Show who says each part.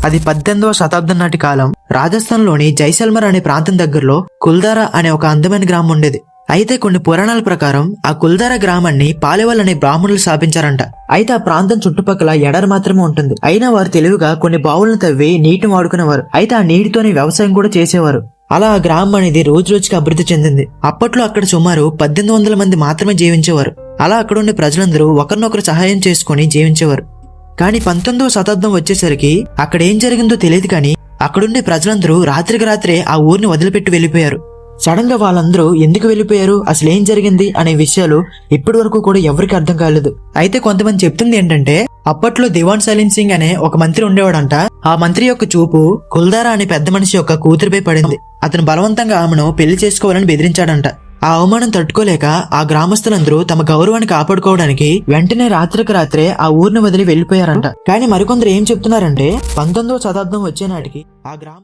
Speaker 1: అది 18వ శతాబ్దం నాటి కాలం. రాజస్థాన్ లోని జైసల్మర్ అనే ప్రాంతం దగ్గరలో కుల్దారా అనే ఒక అందమైన గ్రామం ఉండేది. అయితే కొన్ని పురాణాల ప్రకారం ఆ కుల్దారా గ్రామాన్ని పాలెవాల్ అనే బ్రాహ్మణులు స్థాపించారంట. అయితే ఆ ప్రాంతం చుట్టుపక్కల ఎడారి మాత్రమే ఉంటుంది. అయినా వారు తెలివిగా కొన్ని బావులను తవ్వి నీటిని వాడుకునేవారు. అయితే ఆ నీటితోనే వ్యవసాయం కూడా చేసేవారు. అలా ఆ గ్రామం అనేది రోజు రోజుకి అభివృద్ధి చెందింది. అప్పట్లో అక్కడ సుమారు 1800 మంది మాత్రమే జీవించేవారు. అలా అక్కడ ఉండే ప్రజలందరూ ఒకరినొకరు సహాయం చేసుకుని జీవించేవారు. కానీ 19వ శతాబ్దం వచ్చేసరికి అక్కడ ఏం జరిగిందో తెలియదు, కానీ అక్కడుండే ప్రజలందరూ రాత్రికి రాత్రే ఆ ఊరిని వదిలిపెట్టి వెళ్లిపోయారు. సడన్ గా వాళ్ళందరూ ఎందుకు వెళ్లిపోయారు, అసలు ఏం జరిగింది అనే విషయాలు ఇప్పటి వరకు కూడా ఎవరికి అర్థం కాలేదు. అయితే కొంతమంది చెప్తుంది ఏంటంటే, అప్పట్లో దివాన్ సలీం సింగ్ అనే ఒక మంత్రి ఉండేవాడంట. ఆ మంత్రి యొక్క చూపు కుల్దారా అనే పెద్ద మనిషి యొక్క కూతురిపై పడింది. అతను బలవంతంగా ఆమెను పెళ్లి చేసుకోవాలని బెదిరించాడంట. ఆ అవమానం తట్టుకోలేక ఆ గ్రామస్తులందరూ తమ గౌరవాన్ని కాపాడుకోవడానికి వెంటనే రాత్రికి రాత్రే ఆ ఊరిని వదిలి వెళ్లిపోయారంట. కానీ మరికొందరు ఏం చెప్తున్నారంటే 19వ శతాబ్దం వచ్చే నాటికి ఆ గ్రామం